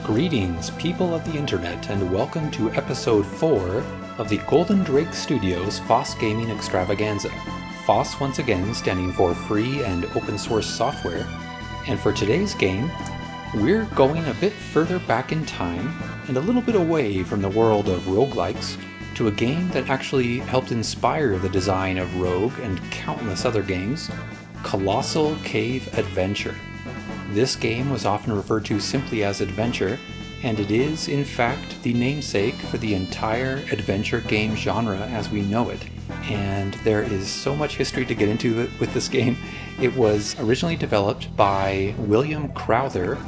Greetings, people of the internet, and welcome to episode 4 of the Golden Drake Studios FOSS Gaming Extravaganza. FOSS once again standing for free and open source software, and for today's game, we're going a bit further back in time and a little bit away from the world of roguelikes to a game that actually helped inspire the design of Rogue and countless other games, Colossal Cave Adventure. This game was often referred to simply as Adventure, and it is, in fact, the namesake for the entire adventure game genre as we know it. And there is so much history to get into with this game. It was originally developed by Will Crowther.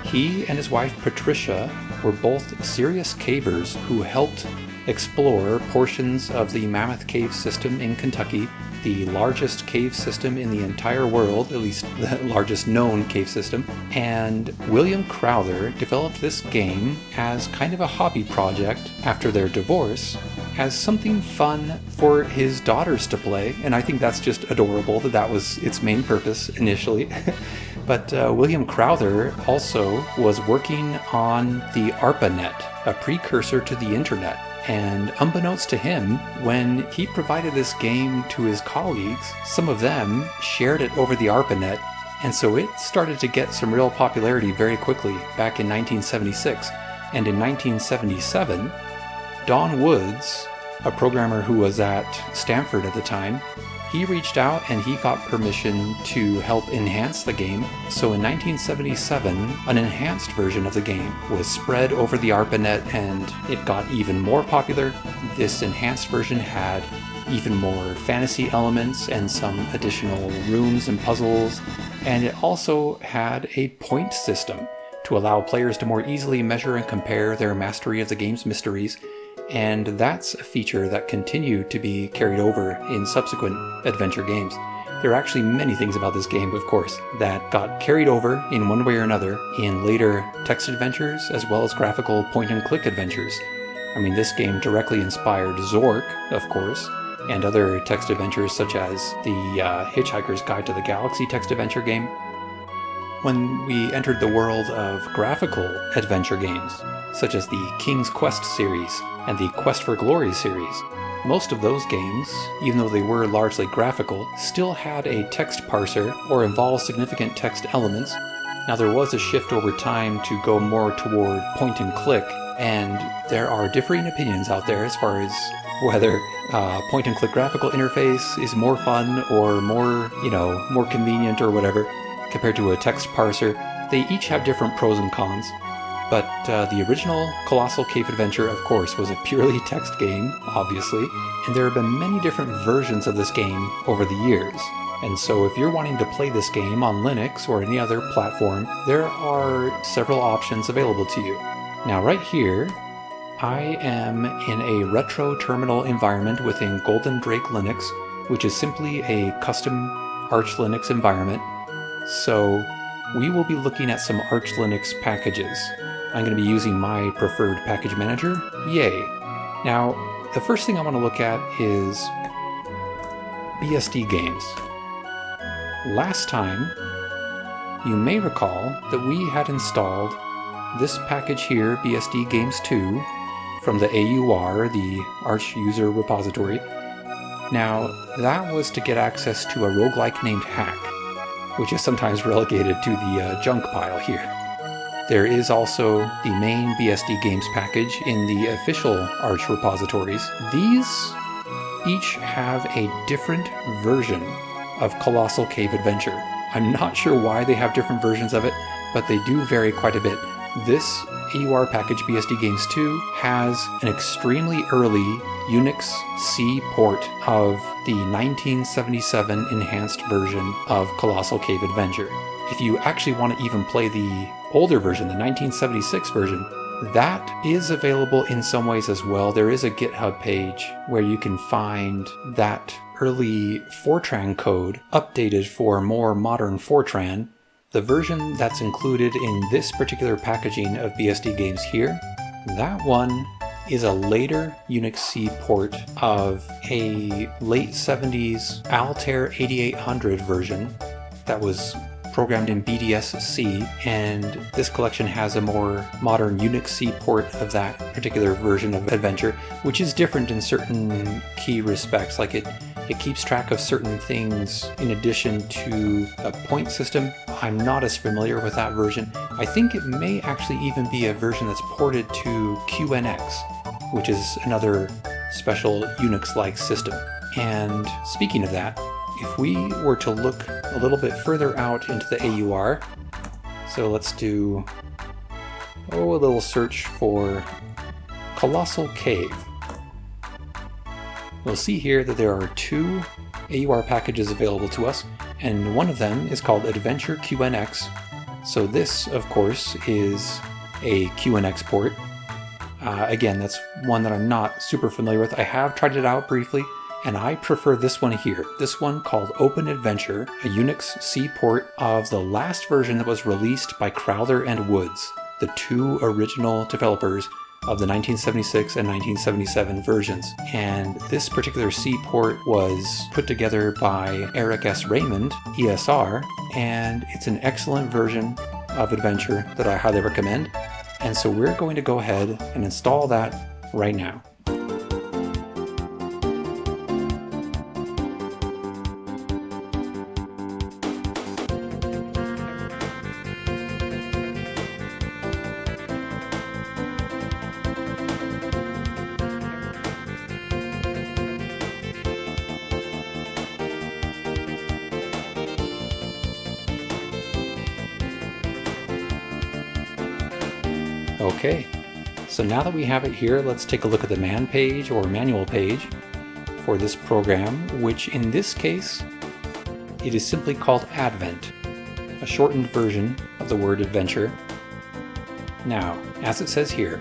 He and his wife Patricia were both serious cavers who helped explore portions of the Mammoth Cave system in Kentucky, the largest cave system in the entire world, at least the largest known cave system. And Will Crowther developed this game as kind of a hobby project after their divorce, as something fun for his daughters to play, and I think that's just adorable that was its main purpose initially. But Will Crowther also was working on the ARPANET, a precursor to the internet. And unbeknownst to him, when he provided this game to his colleagues, some of them shared it over the ARPANET, and so it started to get some real popularity very quickly back in 1976. And in 1977, Don Woods, a programmer who was at Stanford at the time, he reached out and he got permission to help enhance the game. So in 1977, an enhanced version of the game was spread over the ARPANET and it got even more popular. This enhanced version had even more fantasy elements and some additional rooms and puzzles. And it also had a point system to allow players to more easily measure and compare their mastery of the game's mysteries. And that's a feature that continued to be carried over in subsequent adventure games. There are actually many things about this game, of course, that got carried over in one way or another in later text adventures as well as graphical point-and-click adventures. I mean, this game directly inspired Zork, of course, and other text adventures such as the Hitchhiker's Guide to the Galaxy text adventure game. When we entered the world of graphical adventure games, such as the King's Quest series and the Quest for Glory series, most of those games, even though they were largely graphical, still had a text parser or involved significant text elements. Now there was a shift over time to go more toward point and click, and there are differing opinions out there as far as whether point and click graphical interface is more fun or more convenient or whatever compared to a text parser. They each have different pros and cons. But the original Colossal Cave Adventure, of course, was a purely text game, obviously, and there have been many different versions of this game over the years. And so if you're wanting to play this game on Linux or any other platform, there are several options available to you. Now right here, I am in a retro terminal environment within Golden Drake Linux, which is simply a custom Arch Linux environment. So we will be looking at some Arch Linux packages. I'm going to be using my preferred package manager, Yay. Now, the first thing I want to look at is BSD games. Last time, you may recall that we had installed this package here, BSD Games 2, from the AUR, the Arch User Repository. Now, that was to get access to a roguelike named Hack, which is sometimes relegated to the junk pile here. There is also the main BSD Games package in the official Arch repositories. These each have a different version of Colossal Cave Adventure. I'm not sure why they have different versions of it, but they do vary quite a bit. This AUR package, BSD Games 2, has an extremely early Unix C port of the 1977 enhanced version of Colossal Cave Adventure. If you actually want to even play the older version, the 1976 version, that is available in some ways as well. There is a GitHub page where you can find that early Fortran code updated for more modern Fortran. The version that's included in this particular packaging of BSD games here, that one is a later Unix C port of a late 70s Altair 8800 version that was programmed in BDS-C, and this collection has a more modern Unix-C port of that particular version of Adventure, which is different in certain key respects. Like it keeps track of certain things in addition to a point system. I'm not as familiar with that version. I think it may actually even be a version that's ported to QNX, which is another special Unix-like system. And speaking of that, if we were to look a little bit further out into the AUR, so let's do a little search for Colossal Cave. We'll see here that there are 2 AUR packages available to us, and one of them is called Adventure QNX. So this, of course, is a QNX port. Again, that's one that I'm not super familiar with. I have tried it out briefly, and I prefer this one here. This one called Open Adventure, a Unix C port of the last version that was released by Crowther and Woods, the 2 original developers of the 1976 and 1977 versions. And this particular C port was put together by Eric S. Raymond, ESR, and it's an excellent version of Adventure that I highly recommend. And so we're going to go ahead and install that right now. Okay, so now that we have it here, let's take a look at the man page or manual page for this program, which in this case, it is simply called Advent, a shortened version of the word adventure. Now, as it says here,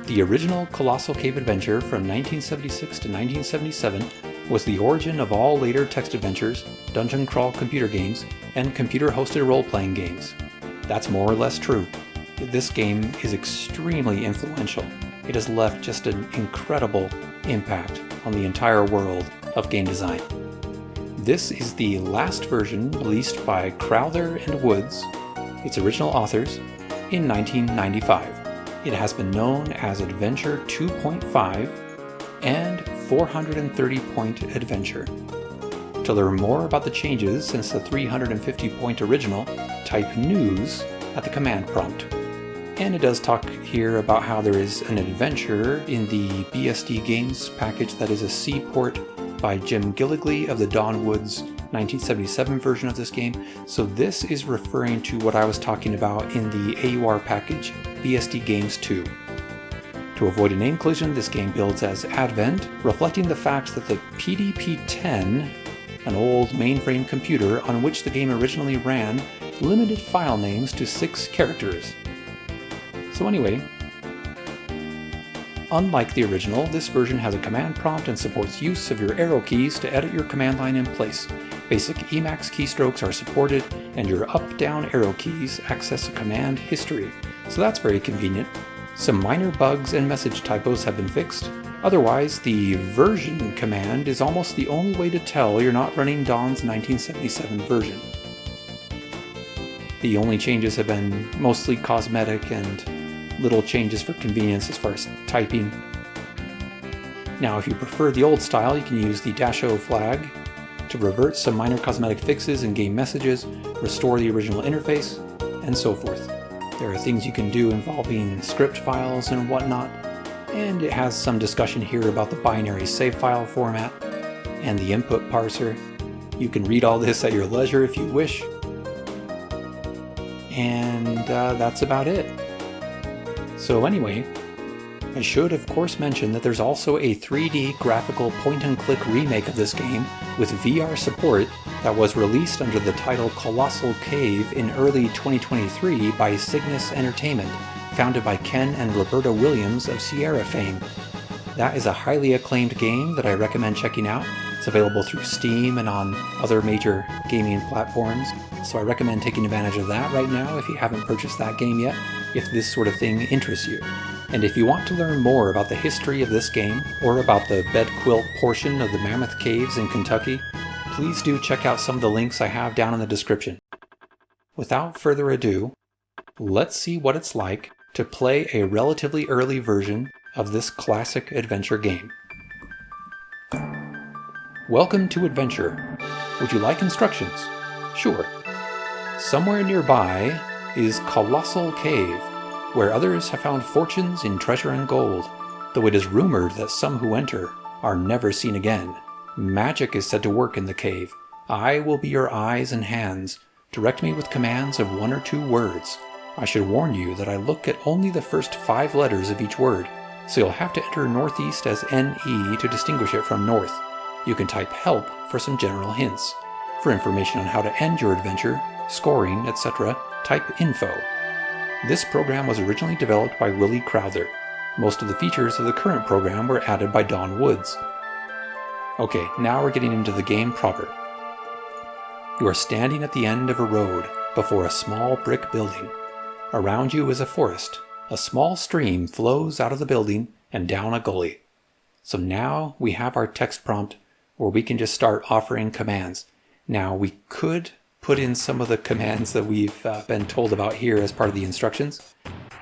the original Colossal Cave Adventure from 1976 to 1977 was the origin of all later text adventures, dungeon crawl computer games, and computer-hosted role-playing games. That's more or less true. This game is extremely influential. It has left just an incredible impact on the entire world of game design. This is the last version released by Crowther and Woods, its original authors, in 1995. It has been known as Adventure 2.5 and 430-point Adventure. To learn more about the changes since the 350-point original, type News at the command prompt. And it does talk here about how there is an adventure in the BSD Games package that is a C port by Jim Gilligley of the Don Woods 1977 version of this game. So this is referring to what I was talking about in the AUR package, BSD Games 2. To avoid a name collision, this game builds as Advent, reflecting the fact that the PDP-10, an old mainframe computer on which the game originally ran, limited file names to 6 characters. So anyway, unlike the original, this version has a command prompt and supports use of your arrow keys to edit your command line in place. Basic Emacs keystrokes are supported, and your up-down arrow keys access a command history, so that's very convenient. Some minor bugs and message typos have been fixed. Otherwise, the version command is almost the only way to tell you're not running Don's 1977 version. The only changes have been mostly cosmetic and little changes for convenience as far as typing. Now, if you prefer the old style, you can use the -O flag to revert some minor cosmetic fixes in game messages, restore the original interface, and so forth. There are things you can do involving script files and whatnot, and it has some discussion here about the binary save file format and the input parser. You can read all this at your leisure if you wish. And that's about it. So anyway, I should of course mention that there's also a 3D graphical point-and-click remake of this game with VR support that was released under the title Colossal Cave in early 2023 by Cygnus Entertainment, founded by Ken and Roberta Williams of Sierra fame. That is a highly acclaimed game that I recommend checking out. It's available through Steam and on other major gaming platforms, so I recommend taking advantage of that right now if you haven't purchased that game yet, if this sort of thing interests you. And if you want to learn more about the history of this game, or about the Bedquilt portion of the Mammoth Caves in Kentucky, please do check out some of the links I have down in the description. without further ado, let's see what it's like to play a relatively early version of this classic adventure game. Welcome to Adventure. Would you like instructions? Sure. Somewhere nearby is Colossal Cave, where others have found fortunes in treasure and gold, though it is rumored that some who enter are never seen again. Magic is said to work in the cave. I will be your eyes and hands. Direct me with commands of 1 or 2 words. I should warn you that I look at only the first 5 letters of each word, so you'll have to enter northeast as NE to distinguish it from north. You can type help for some general hints. For information on how to end your adventure, scoring, etc., type info. This program was originally developed by Will Crowther. Most of the features of the current program were added by Don Woods. Okay, now we're getting into the game proper. You are standing at the end of a road before a small brick building. Around you is a forest. A small stream flows out of the building and down a gully. So now we have our text prompt where we can just start offering commands. Now we could put in some of the commands that we've been told about here as part of the instructions.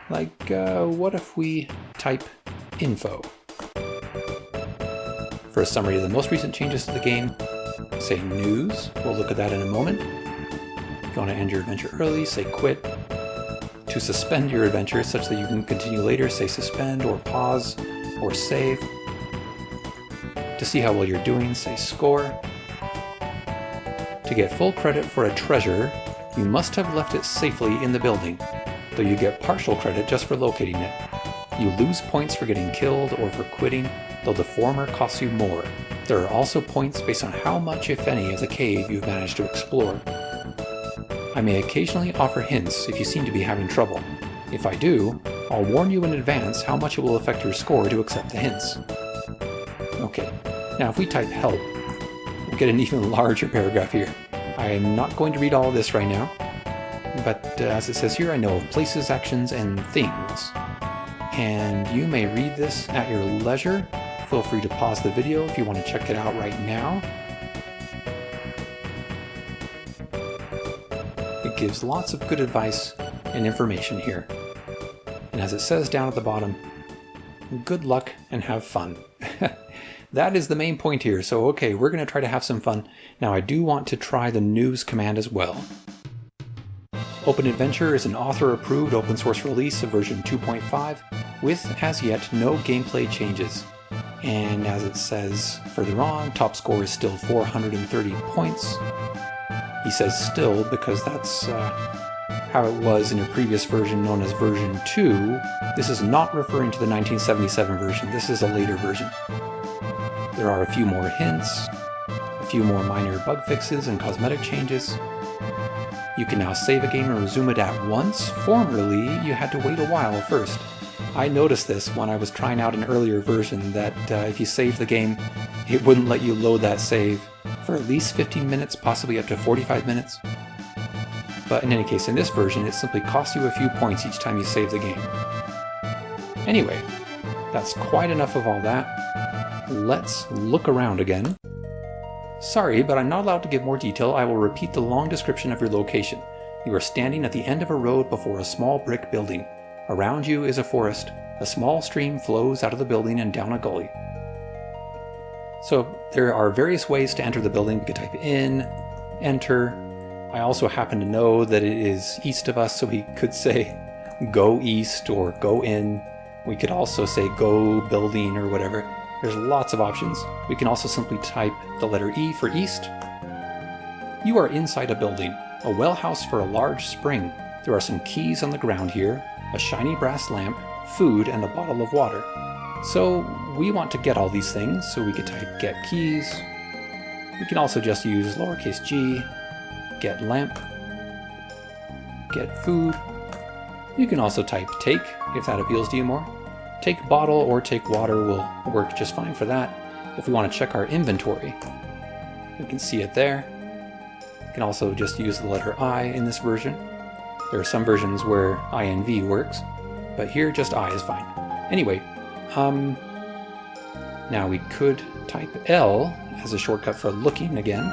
Like, what if we type info? For a summary of the most recent changes to the game, say news. We'll look at that in a moment. If you want to end your adventure early, say quit. To suspend your adventure such that you can continue later, say suspend or pause or save. To see how well you're doing, say score. To get full credit for a treasure, you must have left it safely in the building, though you get partial credit just for locating it. You lose points for getting killed or for quitting, though the former costs you more. There are also points based on how much, if any, of the cave you've managed to explore. I may occasionally offer hints if you seem to be having trouble. If I do, I'll warn you in advance how much it will affect your score to accept the hints. Okay, now if we type help, we'll get an even larger paragraph here. I am not going to read all of this right now, but as it says here, I know of places, actions, and things. And you may read this at your leisure. Feel free to pause the video if you want to check it out right now. It gives lots of good advice and information here. And as it says down at the bottom, good luck and have fun. That is the main point here, so okay, we're going to try to have some fun. Now I do want to try the news command as well. Open Adventure is an author-approved open source release of version 2.5 with, as yet, no gameplay changes. And as it says further on, top score is still 430 points. He says still because that's how it was in a previous version known as version 2. This is not referring to the 1977 version, this is a later version. There are a few more hints, a few more minor bug fixes and cosmetic changes. You can now save a game and resume it at once. Formerly, you had to wait a while first. I noticed this when I was trying out an earlier version, that if you saved the game, it wouldn't let you load that save for at least 15 minutes, possibly up to 45 minutes. But in any case, in this version, it simply costs you a few points each time you save the game. Anyway, that's quite enough of all that. Let's look around again. Sorry, but I'm not allowed to give more detail. I will repeat the long description of your location. You are standing at the end of a road before a small brick building. Around you is a forest. A small stream flows out of the building and down a gully. So there are various ways to enter the building. We could type in, enter. I also happen to know that it is east of us, so we could say go east or go in. We could also say go building or whatever. There's lots of options. We can also simply type the letter E for east. You are inside a building, a well house for a large spring. There are some keys on the ground here, a shiny brass lamp, food, and a bottle of water. So we want to get all these things, so we could type get keys. We can also just use lowercase g, get lamp, get food. You can also type take if that appeals to you more. Take bottle or take water will work just fine for that. If we want to check our inventory, we can see it there. We can also just use the letter I in this version. There are some versions where INV works, but here just I is fine. Anyway, now we could type L as a shortcut for looking again.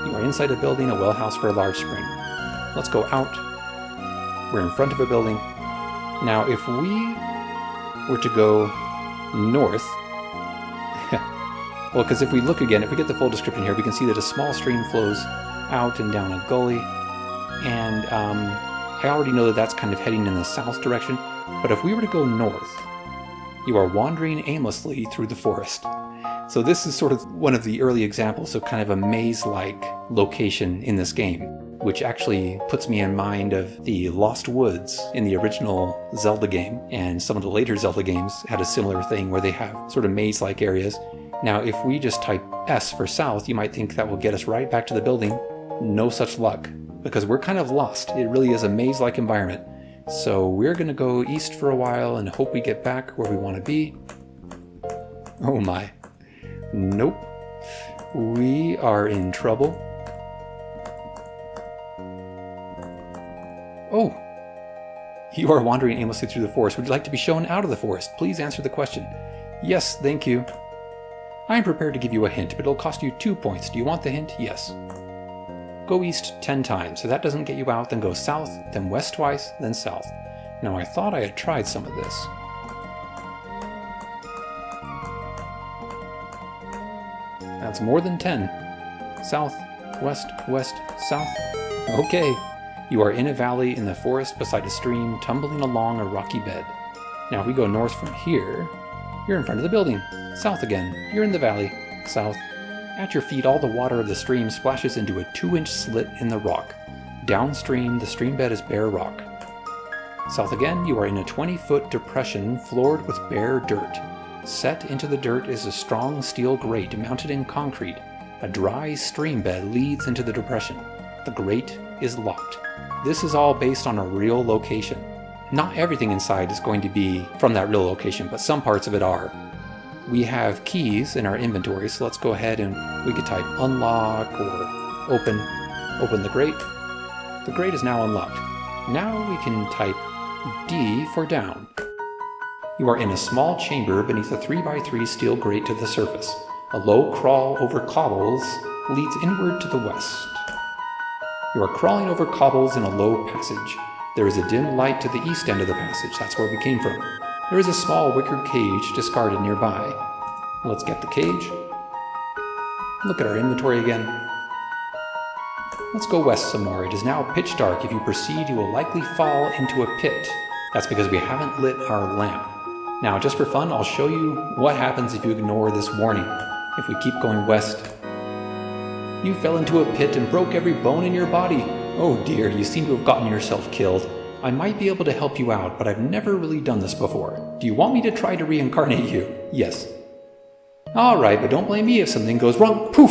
You are inside a building, a well house for a large spring. Let's go out. We're in front of a building. Now, if we were to go north, well, because if we look again, if we get the full description here, we can see that a small stream flows out and down a gully. And I already know that that's kind of heading in the south direction. But if we were to go north, you are wandering aimlessly through the forest. So this is sort of one of the early examples of kind of a maze-like location in this game, which actually puts me in mind of the Lost Woods in the original Zelda game, and some of the later Zelda games had a similar thing where they have sort of maze-like areas. Now, if we just type S for south, you might think that will get us right back to the building. No such luck, because we're kind of lost. It really is a maze-like environment. So we're going to go east for a while and hope we get back where we want to be. Oh my. Nope. We are in trouble. Oh. You are wandering aimlessly through the forest. Would you like to be shown out of the forest? Please answer the question. Yes, thank you. I am prepared to give you a hint, but it'll cost you 2 points. Do you want the hint? Yes. Go east 10 times. If that doesn't get you out, then go south, then west twice, then south. Now, I thought I had tried some of this. That's more than 10. South, west, west, south. Okay. You are in a valley in the forest beside a stream tumbling along a rocky bed. Now, if we go north from here, you're in front of the building. South again. You're in the valley. South. At your feet, all the water of the stream splashes into a 2-inch slit in the rock. Downstream, the stream bed is bare rock. South again, you are in a 20-foot depression floored with bare dirt. Set into the dirt is a strong steel grate mounted in concrete. A dry stream bed leads into the depression. The grate is locked. This is all based on a real location. Not everything inside is going to be from that real location, but some parts of it are. We have keys in our inventory, so let's go ahead and we could type unlock or open the grate. The grate is now unlocked. Now we can type D for down. You are in a small chamber beneath a 3x3 steel grate to the surface. A low crawl over cobbles leads inward to the west. You are crawling over cobbles in a low passage. There is a dim light to the east end of the passage. That's where we came from. There is a small wicker cage discarded nearby. Let's get the cage. Look at our inventory again. Let's go west some more. It is now pitch dark. If you proceed, you will likely fall into a pit. That's because we haven't lit our lamp. Now, just for fun, I'll show you what happens if you ignore this warning. If we keep going west, you fell into a pit and broke every bone in your body. Oh dear, you seem to have gotten yourself killed. I might be able to help you out, but I've never really done this before. Do you want me to try to reincarnate you? Yes. Alright, but don't blame me if something goes wrong. Poof!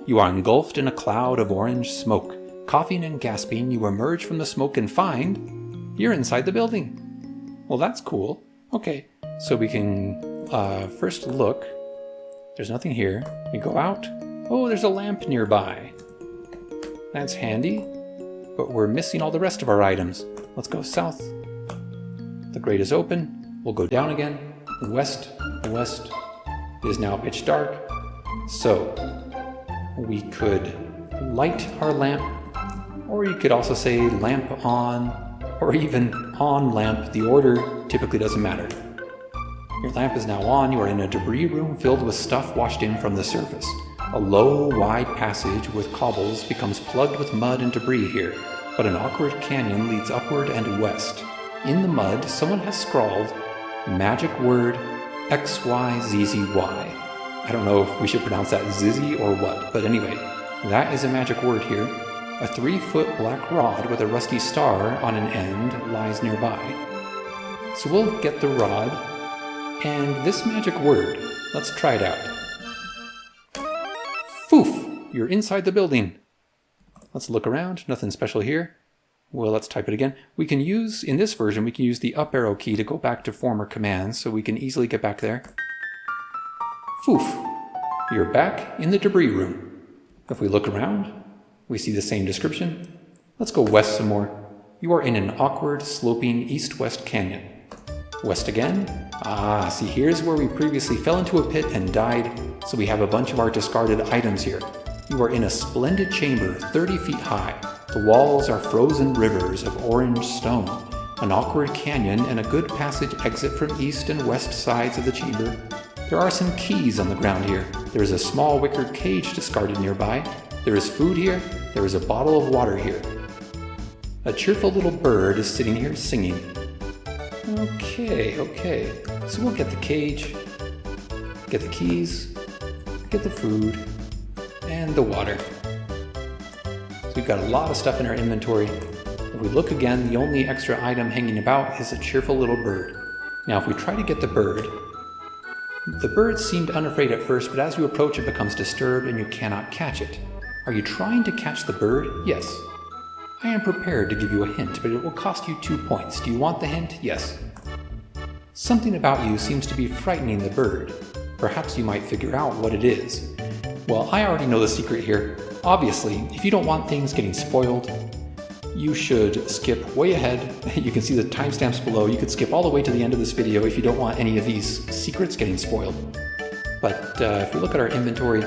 You are engulfed in a cloud of orange smoke. Coughing and gasping, you emerge from the smoke and find you're inside the building. Well, that's cool. Okay, so we can first look. There's nothing here. We go out. Oh, there's a lamp nearby. That's handy, but we're missing all the rest of our items. Let's go south. The grate is open. We'll go down again. West, west. It is now pitch dark. So we could light our lamp, or you could also say lamp on, or even on lamp. The order typically doesn't matter. Your lamp is now on. You are in a debris room filled with stuff washed in from the surface. A low, wide passage with cobbles becomes plugged with mud and debris here, but an awkward canyon leads upward and west. In the mud, someone has scrawled magic word XYZZY. I don't know if we should pronounce that Zizzy or what, but anyway, that is a magic word here. A 3-foot black rod with a rusty star on an end lies nearby. So we'll get the rod and this magic word. Let's try it out. Poof! You're inside the building. Let's look around. Nothing special here. Well, let's type it again. We can use, in this version, we can use the up arrow key to go back to former commands, so we can easily get back there. Poof! You're back in the debris room. If we look around, we see the same description. Let's go west some more. You are in an awkward, sloping east-west canyon. West again. Ah, see, here's where we previously fell into a pit and died, so we have a bunch of our discarded items here. You are in a splendid chamber 30 feet high. The walls are frozen rivers of orange stone, an awkward canyon, and a good passage exit from east and west sides of the chamber. There are some keys on the ground here. There is a small wicker cage discarded nearby. There is food here. There is a bottle of water here. A cheerful little bird is sitting here singing. Okay. So we'll get the cage, get the keys, get the food, and the water. So we've got a lot of stuff in our inventory. If we look again, the only extra item hanging about is a cheerful little bird. Now if we try to get the bird seemed unafraid at first, but as you approach it becomes disturbed and you cannot catch it. Are you trying to catch the bird? Yes. I am prepared to give you a hint, but it will cost you 2 points. Do you want the hint? Yes. Something about you seems to be frightening the bird. Perhaps you might figure out what it is. Well, I already know the secret here. Obviously, if you don't want things getting spoiled, you should skip way ahead. You can see the timestamps below. You could skip all the way to the end of this video if you don't want any of these secrets getting spoiled. But if we look at our inventory,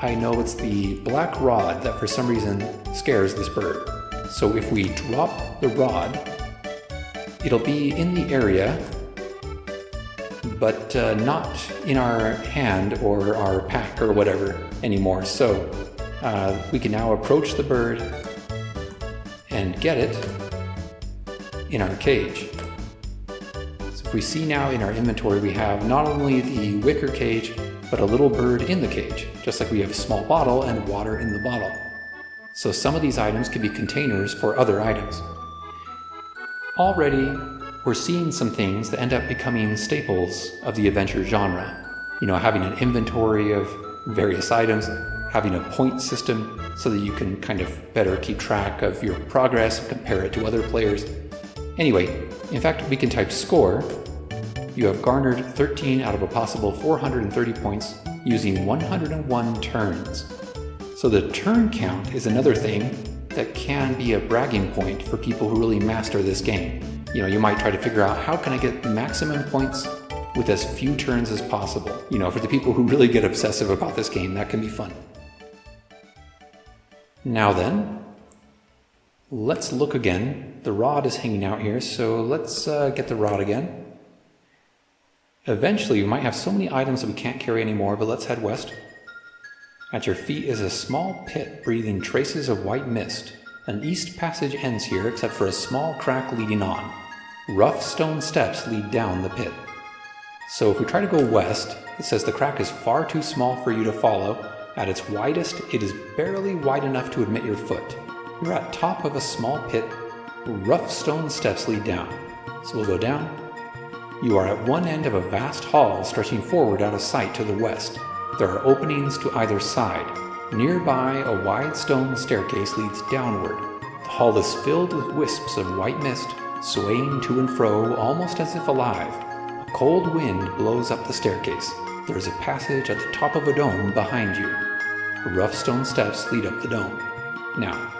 I know it's the black rod that for some reason scares this bird. So if we drop the rod, it'll be in the area, but not in our hand or our pack or whatever anymore. So we can now approach the bird and get it in our cage. So if we see now in our inventory, we have not only the wicker cage, but a little bird in the cage, just like we have a small bottle and water in the bottle. So some of these items can be containers for other items. Already, we're seeing some things that end up becoming staples of the adventure genre. You know, having an inventory of various items, having a point system so that you can kind of better keep track of your progress and compare it to other players. Anyway, in fact, we can type score. You have garnered 13 out of a possible 430 points using 101 turns. So the turn count is another thing that can be a bragging point for people who really master this game. You know, you might try to figure out how can I get maximum points with as few turns as possible. You know, for the people who really get obsessive about this game, that can be fun. Now then, let's look again. The rod is hanging out here, so let's get the rod again. Eventually, we might have so many items that we can't carry anymore, but let's head west. At your feet is a small pit breathing traces of white mist. An east passage ends here except for a small crack leading on. Rough stone steps lead down the pit. So if we try to go west, it says the crack is far too small for you to follow. At its widest, it is barely wide enough to admit your foot. You're at top of a small pit. Rough stone steps lead down. So we'll go down. You are at one end of a vast hall stretching forward out of sight to the west. There are openings to either side. Nearby, a wide stone staircase leads downward. The hall is filled with wisps of white mist, swaying to and fro almost as if alive. A cold wind blows up the staircase. There is a passage at the top of a dome behind you. Rough stone steps lead up the dome. Now,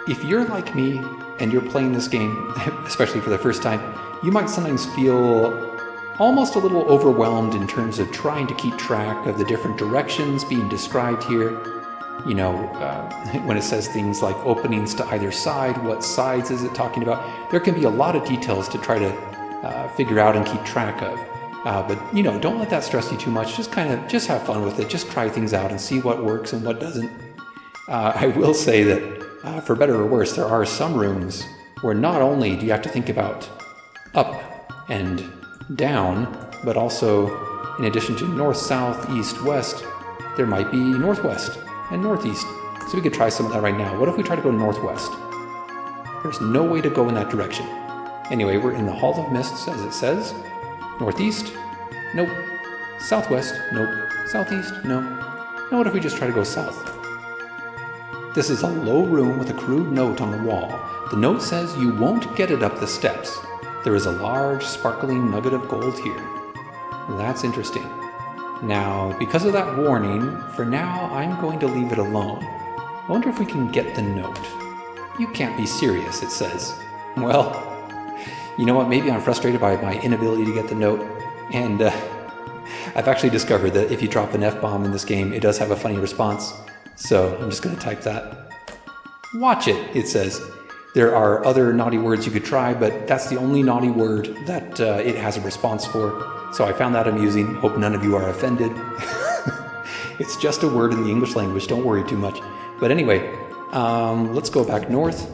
if you're like me and you're playing this game, especially for the first time, you might sometimes feel almost a little overwhelmed in terms of trying to keep track of the different directions being described here. You know, when it says things like openings to either side, what sides is it talking about? There can be a lot of details to try to figure out and keep track of. But, you know, don't let that stress you too much. Just have fun with it. Just try things out and see what works and what doesn't. I will say that, for better or worse, there are some rooms where not only do you have to think about up and down, but also in addition to north, south, east, west, there might be northwest and northeast. So we could try some of that right now. What if we try to go northwest? There's no way to go in that direction. Anyway, we're in the Hall of Mists, as it says. Northeast? Nope. Southwest? Nope. Southeast? No. Now what if we just try to go south? This is a low room with a crude note on the wall. The note says you won't get it up the steps. There is a large, sparkling nugget of gold here. That's interesting. Now, because of that warning, for now, I'm going to leave it alone. I wonder if we can get the note. You can't be serious, it says. Well, you know what? Maybe I'm frustrated by my inability to get the note. And I've actually discovered that if you drop an F-bomb in this game, it does have a funny response. So I'm just going to type that. Watch it, it says. There are other naughty words you could try, but that's the only naughty word that it has a response for. So I found that amusing. Hope none of you are offended. It's just a word in the English language, don't worry too much. But anyway, let's go back north.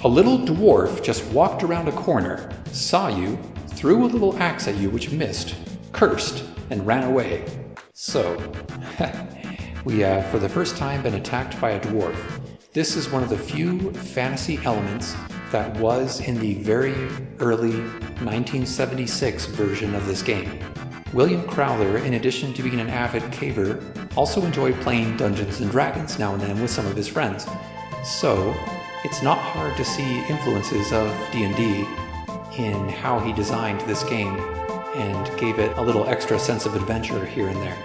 A little dwarf just walked around a corner, saw you, threw a little axe at you which missed, cursed, and ran away. So, we have for the first time been attacked by a dwarf. This is one of the few fantasy elements that was in the very early 1976 version of this game. Will Crowther, in addition to being an avid caver, also enjoyed playing Dungeons & Dragons now and then with some of his friends. So, it's not hard to see influences of D&D in how he designed this game and gave it a little extra sense of adventure here and there,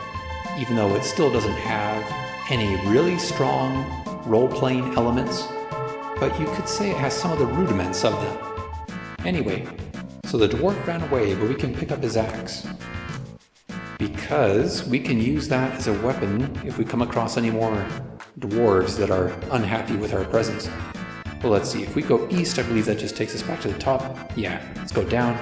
even though it still doesn't have any really strong role-playing elements, but you could say it has some of the rudiments of them. Anyway, so the dwarf ran away, but we can pick up his axe, because we can use that as a weapon if we come across any more dwarves that are unhappy with our presence. Well, let's see, if we go east, I believe that just takes us back to the top. Yeah, let's go down.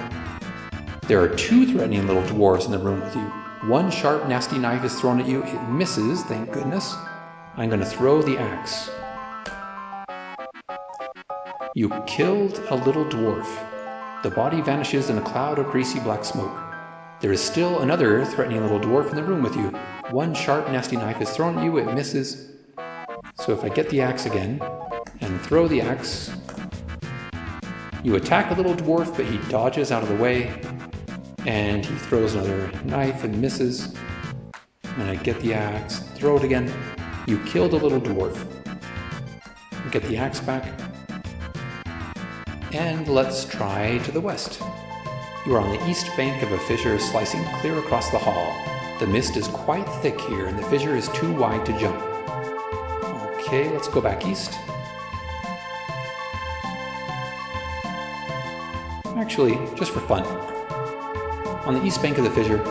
There are two threatening little dwarves in the room with you. One sharp, nasty knife is thrown at you. It misses, thank goodness. I'm going to throw the axe. You killed a little dwarf. The body vanishes in a cloud of greasy black smoke. There is still another threatening little dwarf in the room with you. One sharp, nasty knife is thrown at you. It misses. So if I get the axe again and throw the axe, you attack a little dwarf, but he dodges out of the way. And he throws another knife and misses. And I get the axe, throw it again. You killed a little dwarf. Get the axe back. And let's try to the west. You are on the east bank of a fissure slicing clear across the hall. The mist is quite thick here and the fissure is too wide to jump. Okay, let's go back east. Actually, just for fun. On the east bank of the fissure,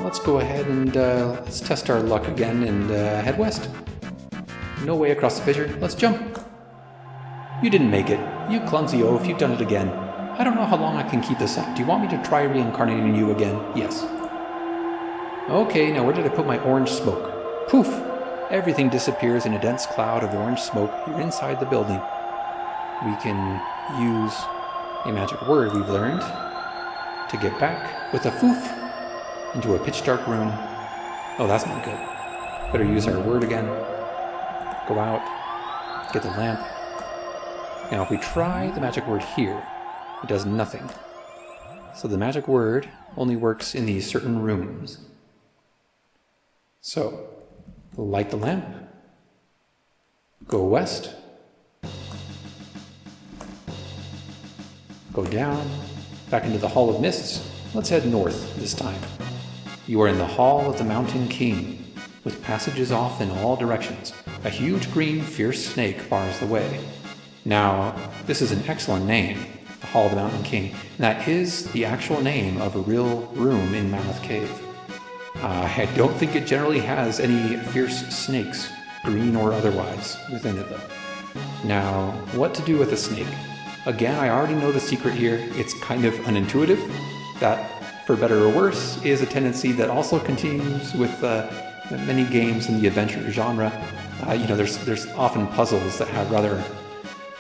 let's go ahead and let's test our luck again and head west. No way across the fissure. Let's jump. You didn't make it. You clumsy oaf, you've done it again. I don't know how long I can keep this up. Do you want me to try reincarnating you again? Yes. Okay, now where did I put my orange smoke? Poof! Everything disappears in a dense cloud of orange smoke. You're inside the building. We can use a magic word we've learned to get back with a foof into a pitch dark room. Oh, that's not good. Better use our word again. Go out, get the lamp. Now if we try the magic word here, it does nothing. So the magic word only works in these certain rooms. So, light the lamp, go west, go down, back into the Hall of Mists. Let's head north this time. You are in the Hall of the Mountain King, with passages off in all directions. A huge green, fierce snake bars the way. Now, this is an excellent name, the Hall of the Mountain King, and that is the actual name of a real room in Mammoth Cave. I don't think it generally has any fierce snakes, green or otherwise, within it though. Now, what to do with a snake? Again, I already know the secret here. It's kind of unintuitive. That, for better or worse, is a tendency that also continues with many games in the adventure genre. There's often puzzles that have rather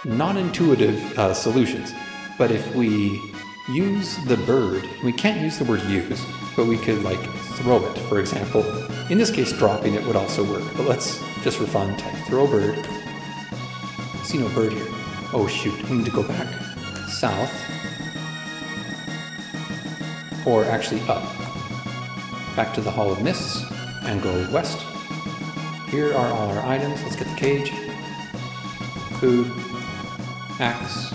non-intuitive solutions. But if we use the bird, we can't use the word use, but we could throw it, for example. In this case, dropping it would also work, but let's, just for fun, type throw bird. I see no bird here. Oh shoot, we need to go back south, or actually up, back to the Hall of Mists, and go west. Here are all our items. Let's get the cage, food, axe,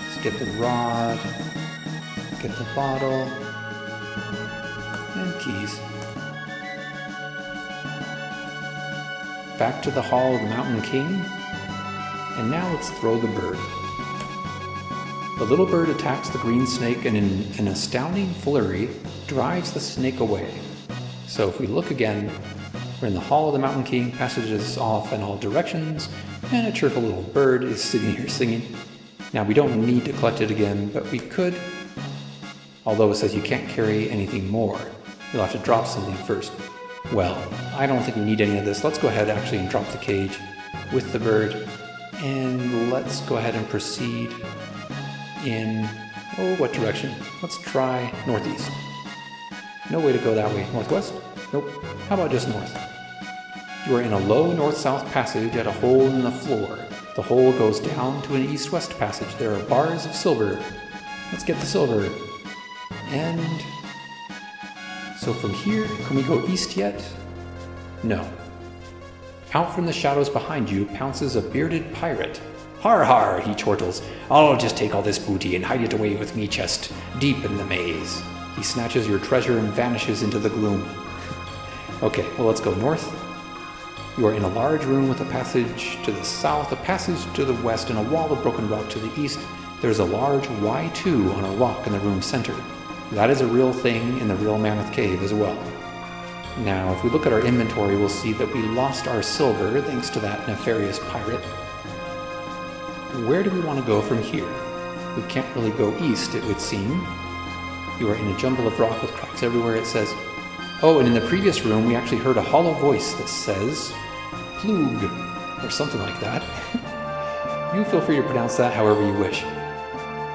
let's get the rod, get the bottle, and keys. Back to the Hall of the Mountain King, and now let's throw the bird. The little bird attacks the green snake and in an astounding flurry drives the snake away. So if we look again, We're in the Hall of the Mountain King, passages off in all directions, and a cheerful little bird is sitting here singing. Now we don't need to collect it again, but we could. Although it says you can't carry anything more. You'll have to drop something first. Well, I don't think we need any of this. Let's go ahead actually and drop the cage with the bird. And let's go ahead and proceed in, what direction? Let's try northeast. No way to go that way. Northwest? Nope. How about just north? You are in a low north-south passage at a hole in the floor. The hole goes down to an east-west passage. There are bars of silver. Let's get the silver. And so from here, can we go east yet? No. Out from the shadows behind you pounces a bearded pirate. Har har, he chortles. I'll just take all this booty and hide it away with me chest, deep in the maze. He snatches your treasure and vanishes into the gloom. Okay, well let's go north. You are in a large room with a passage to the south, a passage to the west, and a wall of broken rock to the east. There's a large Y2 on a rock in the room's center. That is a real thing in the real Mammoth Cave as well. Now, if we look at our inventory, we'll see that we lost our silver thanks to that nefarious pirate. Where do we want to go from here? We can't really go east, it would seem. You are in a jumble of rock with cracks everywhere, it says. Oh, and in the previous room, we actually heard a hollow voice that says, PLUGH, or something like that. You feel free to pronounce that however you wish.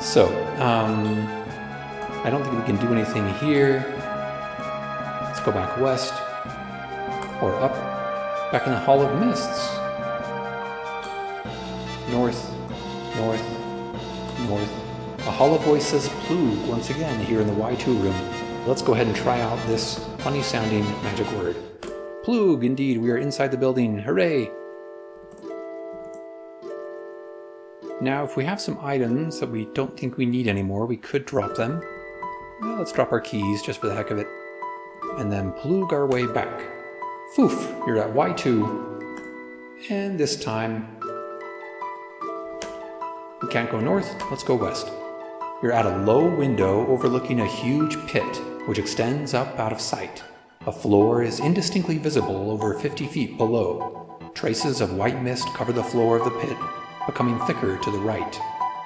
So, I don't think we can do anything here. Let's go back west, or up, back in the Hall of Mists. North, north, north. A hollow voice says PLUGH once again here in the Y2 room. Let's go ahead and try out this funny sounding magic word. PLUGH, indeed, we are inside the building, hooray! Now, if we have some items that we don't think we need anymore, we could drop them. Well, let's drop our keys just for the heck of it. And then PLUGH our way back. Foof, you're at Y2. And this time, we can't go north, let's go west. You're at a low window overlooking a huge pit, which extends up out of sight. A floor is indistinctly visible over 50 feet below. Traces of white mist cover the floor of the pit, becoming thicker to the right.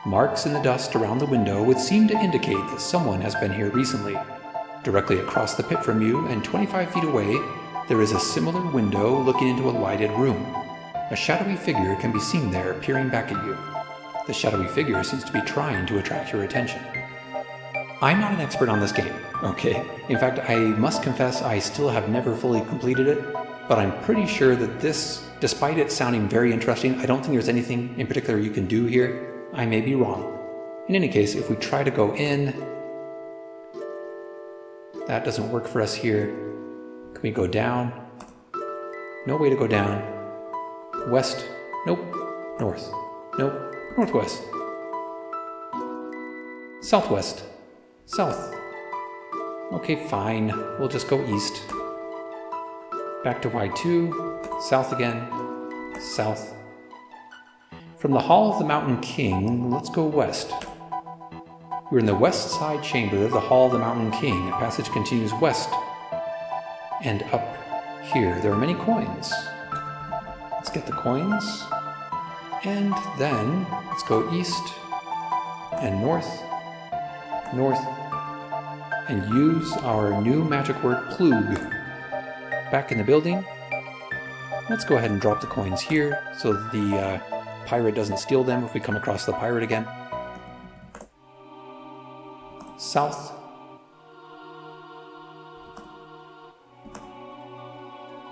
Marks in the dust around the window would seem to indicate that someone has been here recently. Directly across the pit from you, and 25 feet away, there is a similar window looking into a lighted room. A shadowy figure can be seen there, peering back at you. The shadowy figure seems to be trying to attract your attention. I'm not an expert on this game, okay? In fact, I must confess I still have never fully completed it, but I'm pretty sure that this, despite it sounding very interesting, I don't think there's anything in particular you can do here. I may be wrong. In any case, if we try to go in, that doesn't work for us here. Can we go down? No way to go down. West? Nope. North? Nope. Northwest. Southwest. South. Okay, fine. We'll just go east. Back to Y2. South again. South. From the Hall of the Mountain King, let's go west. We're in the west side chamber of the Hall of the Mountain King. A passage continues west and up here. There are many coins. Let's get the coins. And then let's go east and north, north, and use our new magic word PLUGH. Back in the building. Let's go ahead and drop the coins here so that the pirate doesn't steal them if we come across the pirate again. South.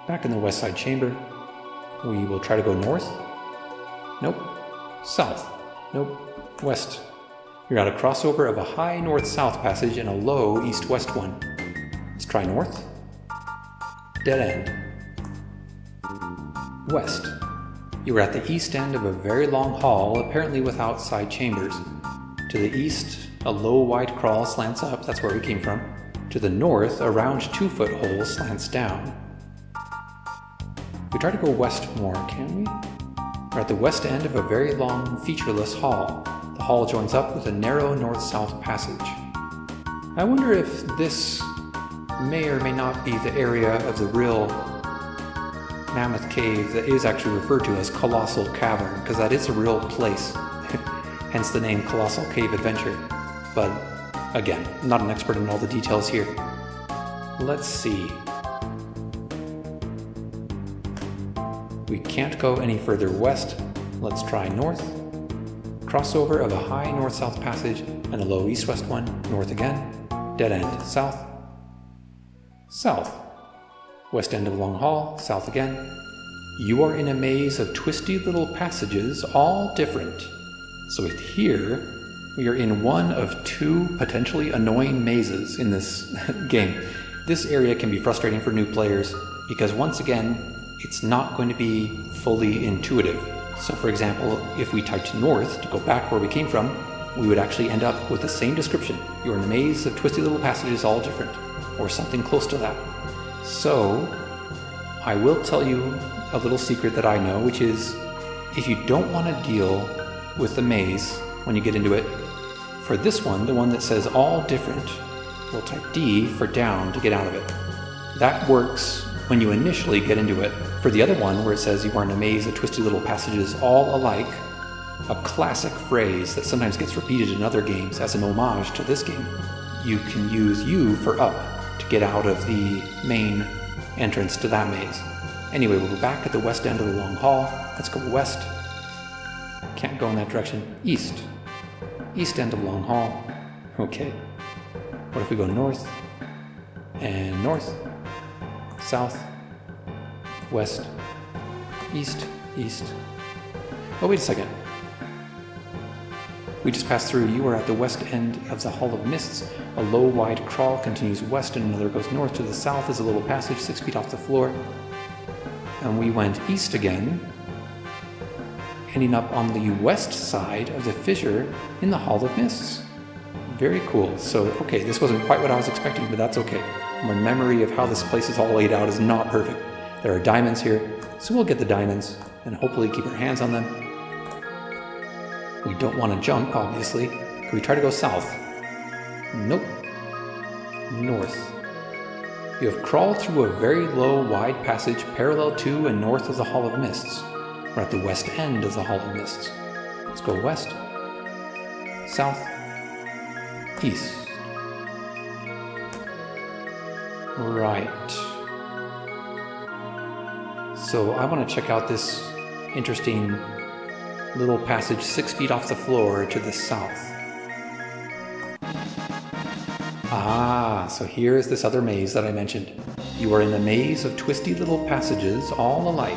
Back in the west side chamber. We will try to go north. Nope. South. Nope. West. You're at a crossover of a high north-south passage and a low east-west one. Let's try north. Dead end. West. You are at the east end of a very long hall, apparently without side chambers. To the east, a low wide crawl slants up, that's where we came from. To the north, a round 2-foot hole slants down. We try to go west more, can we? We're at the west end of a very long, featureless hall. The hall joins up with a narrow north-south passage. I wonder if this may or may not be the area of the real Mammoth Cave that is actually referred to as Colossal Cavern, because that is a real place, hence the name Colossal Cave Adventure. But again, I'm not an expert in all the details here. Let's see. We can't go any further west. Let's try north. Crossover of a high north-south passage and a low east-west one. North again. Dead end. South. South. West end of long hall. South again. You are in a maze of twisty little passages, all different. So here, we are in one of two potentially annoying mazes in this game. This area can be frustrating for new players because once again, it's not going to be fully intuitive. So for example, if we typed north to go back where we came from, we would actually end up with the same description. You're in a maze of twisty little passages, all different, or something close to that. So I will tell you a little secret that I know, which is if you don't want to deal with the maze when you get into it, for this one, the one that says all different, we'll type D for down to get out of it. That works when you initially get into it. For the other one, where it says you are in a maze of twisty little passages all alike, a classic phrase that sometimes gets repeated in other games as an homage to this game, you can use U for up to get out of the main entrance to that maze. Anyway, we'll go back at the west end of the long hall. Let's go west. Can't go in that direction. East. East end of long hall. Okay. What if we go north? And north. South. West. East. East. Oh, wait a second. We just passed through. You are at the west end of the Hall of Mists. A low, wide crawl continues west and another goes north. To the south is a little passage 6 feet off the floor. And we went east again, ending up on the west side of the fissure in the Hall of Mists. Very cool. So, okay, this wasn't quite what I was expecting, but that's okay. My memory of how this place is all laid out is not perfect. There are diamonds here, so we'll get the diamonds and hopefully keep our hands on them. We don't want to jump, obviously. Can we try to go south? Nope. North. You have crawled through a very low, wide passage parallel to and north of the Hall of Mists. We're at the west end of the Hall of Mists. Let's go west, south, east. Right. So I want to check out this interesting little passage 6 feet off the floor to the south. Ah, so here's this other maze that I mentioned. You are in a maze of twisty little passages, all alike.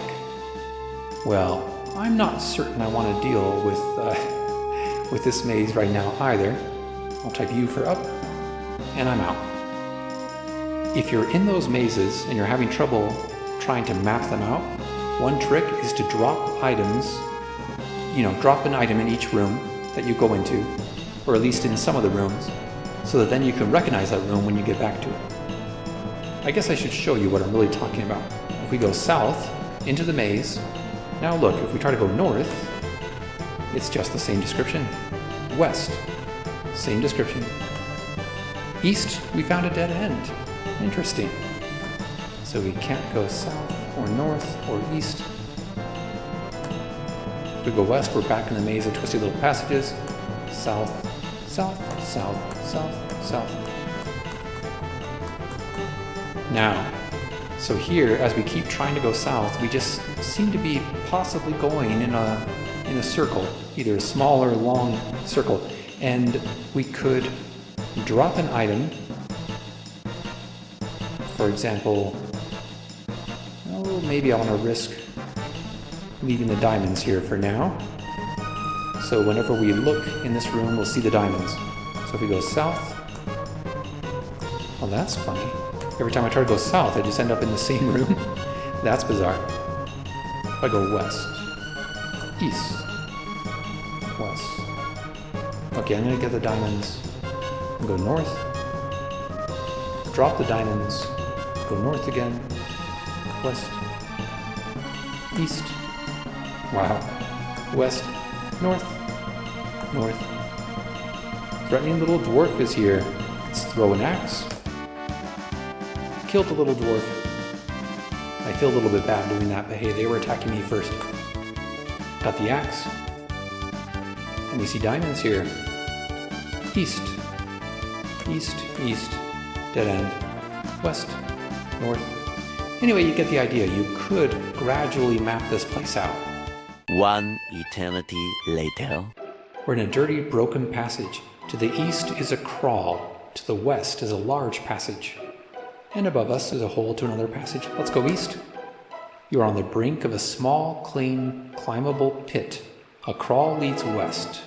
Well, I'm not certain I want to deal with this maze right now either. I'll type U for up, and I'm out. If you're in those mazes and you're having trouble trying to map them out, one trick is to drop items, drop an item in each room that you go into, or at least in some of the rooms, so that then you can recognize that room when you get back to it. I guess I should show you what I'm really talking about. If we go south into the maze, now look, if we try to go north, it's just the same description. West, same description. East, we found a dead end. Interesting. So we can't go south or north or east. If we go west, we're back in the maze of twisty little passages. South, south, south, south, south. Now, so here, as we keep trying to go south, we just seem to be possibly going in a circle, either a small or long circle. And we could drop an item. For example, maybe I want to risk leaving the diamonds here for now. So whenever we look in this room, we'll see the diamonds. So if we go south, well, that's funny. Every time I try to go south, I just end up in the same room. That's bizarre. If I go west, east, west. Okay, I'm gonna get the diamonds and go north. Drop the diamonds, go north again, west, east, wow, west, north, north. Threatening little dwarf is here. Let's throw an axe. Killed the little dwarf. I feel a little bit bad doing that, but hey, they were attacking me first. Got the axe. And we see diamonds here. East. East, east. Dead end. West. North. Anyway, you get the idea. You could gradually map this place out. One eternity later. We're in a dirty, broken passage. To the east is a crawl. To the west is a large passage. And above us is a hole to another passage. Let's go east. You are on the brink of a small, clean, climbable pit. A crawl leads west.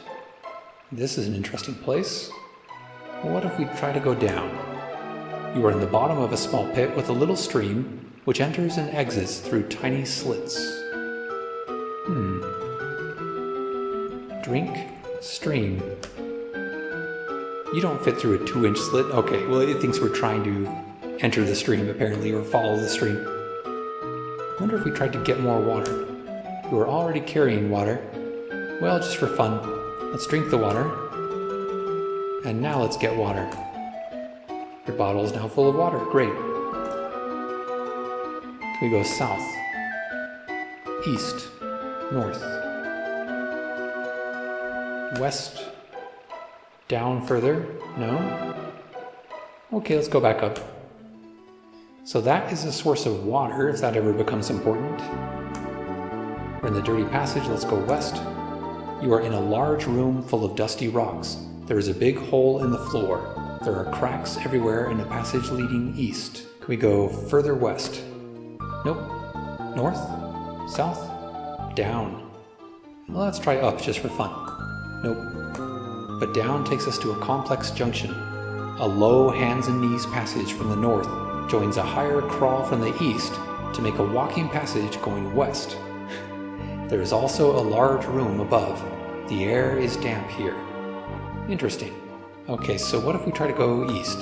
This is an interesting place. What if we try to go down? You are in the bottom of a small pit with a little stream, which enters and exits through tiny slits. Drink, stream. You don't fit through a 2-inch slit? Okay, well it thinks we're trying to enter the stream apparently, or follow the stream. I wonder if we tried to get more water. You are already carrying water. Well, just for fun. Let's drink the water. And now let's get water. Your bottle is now full of water. Great. Can we go south? East. North. West. Down further? No? Okay, let's go back up. So that is a source of water, if that ever becomes important. We're in the dirty passage. Let's go west. You are in a large room full of dusty rocks. There is a big hole in the floor. There are cracks everywhere in a passage leading east. Can we go further west? Nope. North? South? Down. Well, let's try up just for fun. Nope. But down takes us to a complex junction. A low hands and knees passage from the north joins a higher crawl from the east to make a walking passage going west. There is also a large room above. The air is damp here. Interesting. Okay, so what if we try to go east?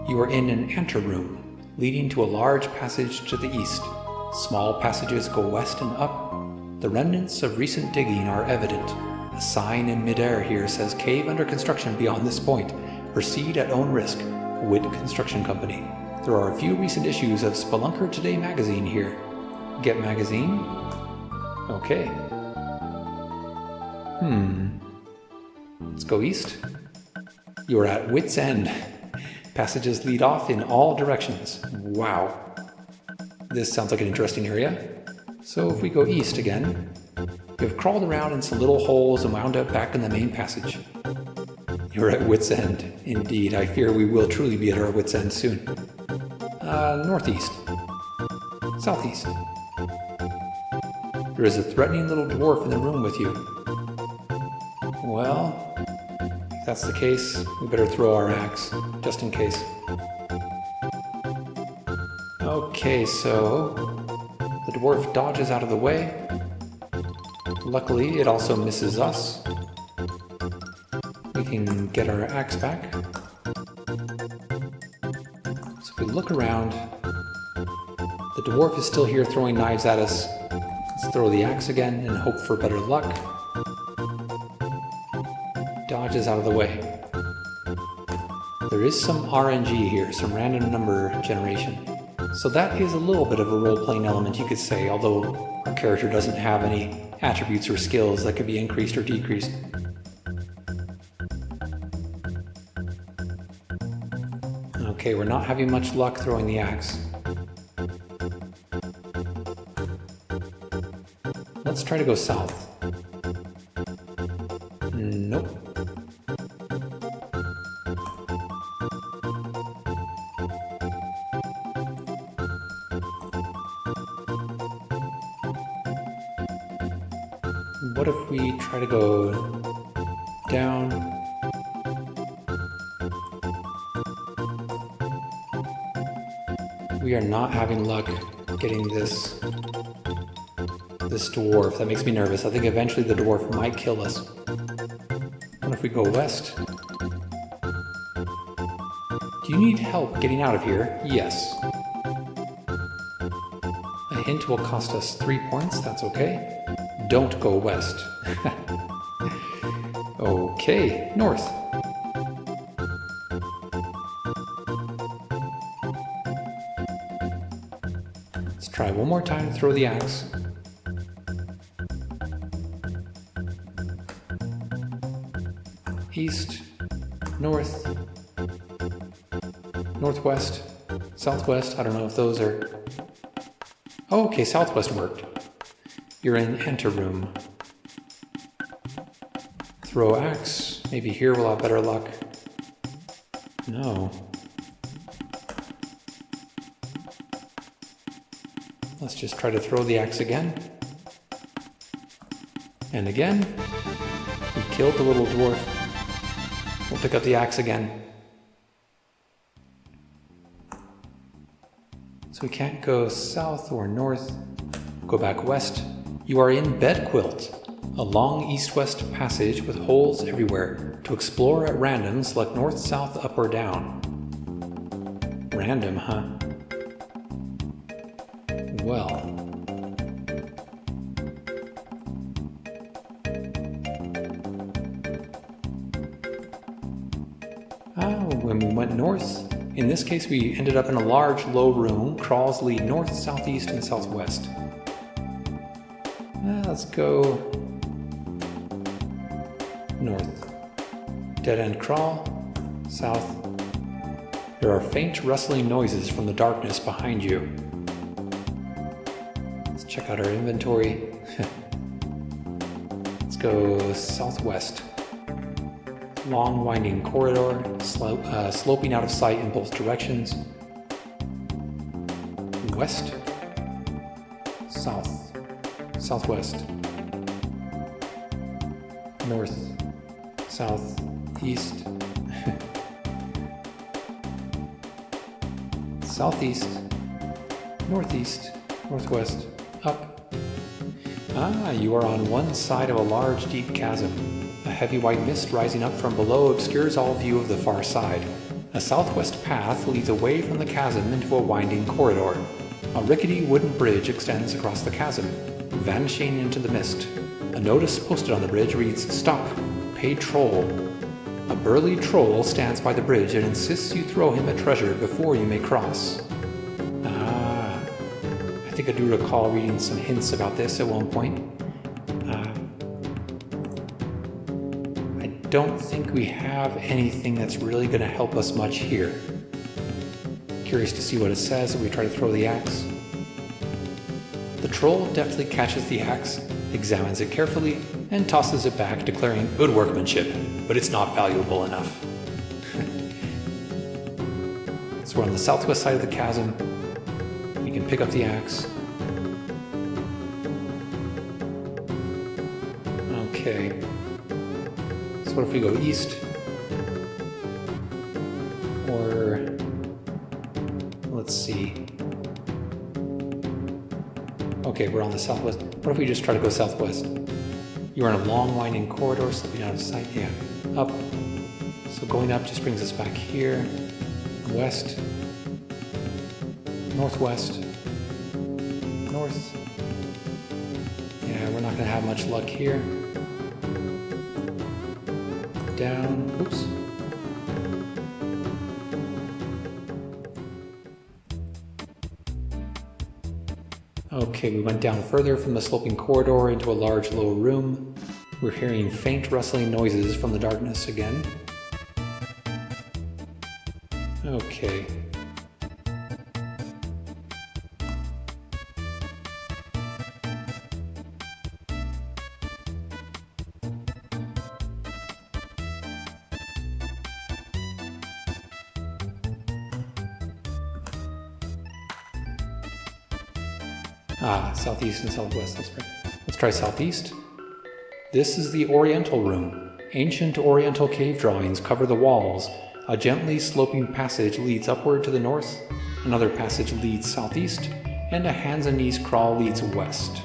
You are in an anteroom, leading to a large passage to the east. Small passages go west and up. The remnants of recent digging are evident. A sign in midair here says cave under construction beyond this point. Proceed at own risk. Witt Construction Company. There are a few recent issues of Spelunker Today magazine here. Get magazine? Okay. Let's go east. You are at Witt's End. Passages lead off in all directions. Wow. This sounds like an interesting area. So if we go east again, you have crawled around in some little holes and wound up back in the main passage. You're at Witt's End. Indeed, I fear we will truly be at our Witt's End soon. Northeast. Southeast. There is a threatening little dwarf in the room with you. Well, if that's the case, we better throw our axe, just in case. Okay, so the dwarf dodges out of the way. Luckily, it also misses us. We can get our axe back. So if we look around, the dwarf is still here throwing knives at us. Let's throw the axe again and hope for better luck. Dodges out of the way. There is some RNG here, some random number generation. So that is a little bit of a role-playing element, you could say, although our character doesn't have any attributes or skills that could be increased or decreased. Okay, we're not having much luck throwing the axe. Let's try to go south. Nope. What if we try to go down? We are not having luck getting this dwarf. That makes me nervous. I think eventually the dwarf might kill us. What if we go west? Do you need help getting out of here? Yes. A hint will cost us 3 points. That's okay. Don't go west. Okay, north. try one more time to throw the axe. East, north, northwest, southwest. I don't know if those are... Oh, okay, southwest worked. You're in enter room. Throw axe. Maybe here we'll have better luck. No. Let's just try to throw the axe again. And again. We killed the little dwarf. We'll pick up the axe again. So we can't go south or north. Go back west. You are in Bedquilt, a long east-west passage with holes everywhere. To explore at random, select north, south, up, or down. Random, huh? Well. When we went north, in this case we ended up in a large low room. Crawls lead north, southeast, and southwest. Let's go north. Dead end crawl, south. There are faint rustling noises from the darkness behind you. Let's check out our inventory. Let's go southwest. Long winding corridor, sloping out of sight in both directions. West, south, southwest, north, south, east, southeast, northeast, northwest, up. You are on one side of a large deep chasm. A heavy white mist rising up from below obscures all view of the far side. A southwest path leads away from the chasm into a winding corridor. A rickety wooden bridge extends across the chasm, vanishing into the mist. A notice posted on the bridge reads, "Stop, pay troll." A burly troll stands by the bridge and insists you throw him a treasure before you may cross. I think I do recall reading some hints about this at one point. I don't think we have anything that's really going to help us much here. Curious to see what it says if we try to throw the axe. The troll deftly catches the axe, examines it carefully, and tosses it back, declaring, "Good workmanship, but it's not valuable enough." So we're on the southwest side of the chasm. We can pick up the axe. Okay. So what if we go east? Or, let's see. Okay, we're on the southwest. What if we just try to go southwest? You're in a long winding corridor, slipping out of sight. Yeah, up. So going up just brings us back here. West. Northwest. North. Yeah, we're not going to have much luck here. Down. Oops. Okay, we went down further from the sloping corridor into a large low room. We're hearing faint rustling noises from the darkness again. Okay. Southeast and southwest, that's right. Let's try southeast. This is the Oriental room. Ancient Oriental cave drawings cover the walls. A gently sloping passage leads upward to the north, another passage leads southeast, and a hands and knees crawl leads west.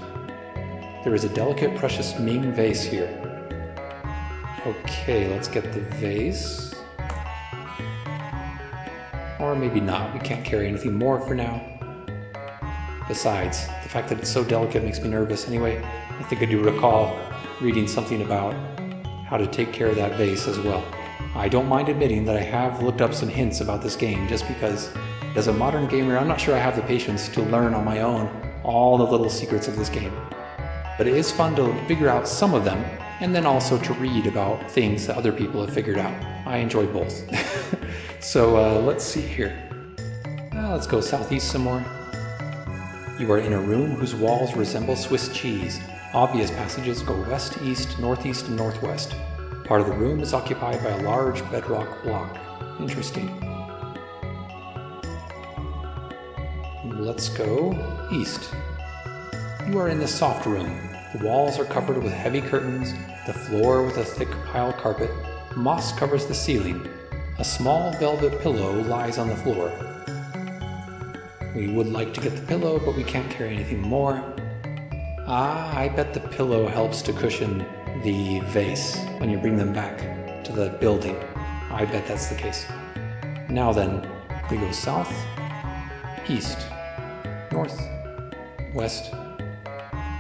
There is a delicate precious Ming vase here. Okay, let's get the vase. Or maybe not, we can't carry anything more for now. Besides, the fact that it's so delicate makes me nervous anyway. I think I do recall reading something about how to take care of that vase as well. I don't mind admitting that I have looked up some hints about this game just because As a modern gamer, I'm not sure I have the patience to learn on my own all the little secrets of this game. But it is fun to figure out some of them, and then also to read about things that other people have figured out. I enjoy both. So let's see here. Let's go southeast some more. You are in a room whose walls resemble Swiss cheese. Obvious passages go west, east, northeast, and northwest. Part of the room is occupied by a large bedrock block. Interesting. Let's go east. You are in the soft room. The walls are covered with heavy curtains, the floor with a thick pile carpet. Moss covers the ceiling. A small velvet pillow lies on the floor. We would like to get the pillow, but we can't carry anything more. I bet the pillow helps to cushion the vase when you bring them back to the building. I bet that's the case. Now then, we go south, east, north, west,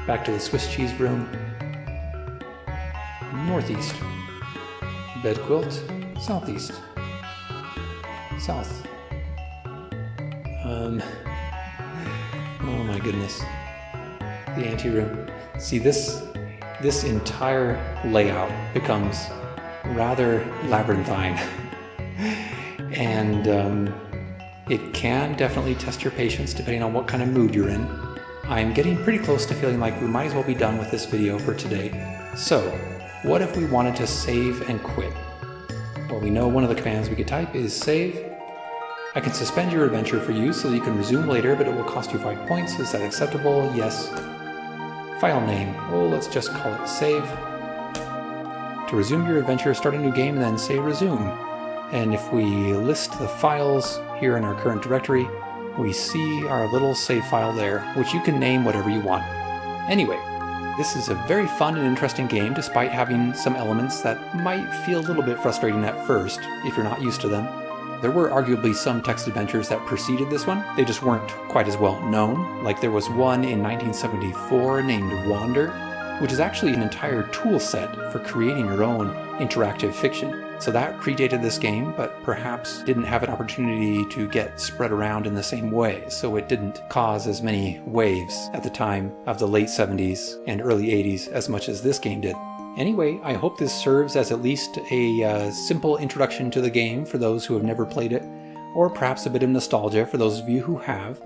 back to the Swiss cheese room, northeast, Bedquilt, southeast, south. Oh my goodness. The anteroom. See, this entire layout becomes rather labyrinthine. And it can definitely test your patience depending on what kind of mood you're in. I'm getting pretty close to feeling like we might as well be done with this video for today. So, what if we wanted to save and quit? Well, we know one of the commands we could type is save. I can suspend your adventure for you so that you can resume later, but it will cost you 5 points. Is that acceptable? Yes. File name. Oh, let's just call it save. To resume your adventure, start a new game and then say resume. And if we list the files here in our current directory, we see our little save file there, which you can name whatever you want. Anyway, this is a very fun and interesting game despite having some elements that might feel a little bit frustrating at first if you're not used to them. There were arguably some text adventures that preceded this one. They just weren't quite as well known. Like there was one in 1974 named Wander, which is actually an entire tool set for creating your own interactive fiction. So that predated this game, but perhaps didn't have an opportunity to get spread around in the same way, so it didn't cause as many waves at the time of the late 70s and early 80s as much as this game did. Anyway, I hope this serves as at least a simple introduction to the game for those who have never played it, or perhaps a bit of nostalgia for those of you who have.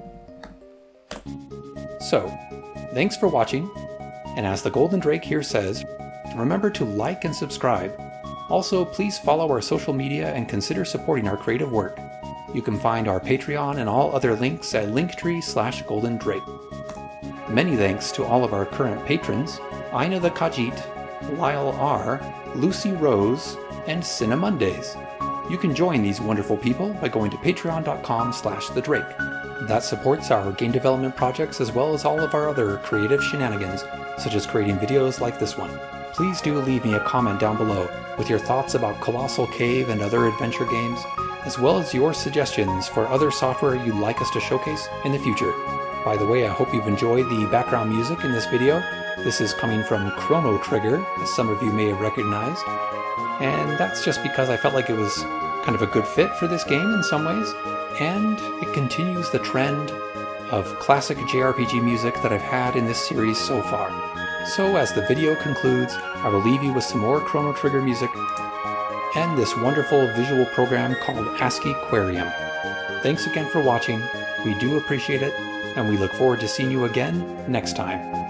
So, thanks for watching, and as the Golden Drake here says, remember to like and subscribe. Also, please follow our social media and consider supporting our creative work. You can find our Patreon and all other links at linktree/goldendrake. Many thanks to all of our current patrons, Ina the Khajiit, Lyle R., Lucy Rose, and Cinemondays. You can join these wonderful people by going to patreon.com/thedrake. That supports our game development projects as well as all of our other creative shenanigans, such as creating videos like this one. Please do leave me a comment down below with your thoughts about Colossal Cave and other adventure games, as well as your suggestions for other software you'd like us to showcase in the future. By the way, I hope you've enjoyed the background music in this video. This is coming from Chrono Trigger, as some of you may have recognized, and that's just because I felt like it was kind of a good fit for this game in some ways, and it continues the trend of classic JRPG music that I've had in this series so far. So as the video concludes, I will leave you with some more Chrono Trigger music and this wonderful visual program called ASCIIquarium. Thanks again for watching, we do appreciate it, and we look forward to seeing you again next time.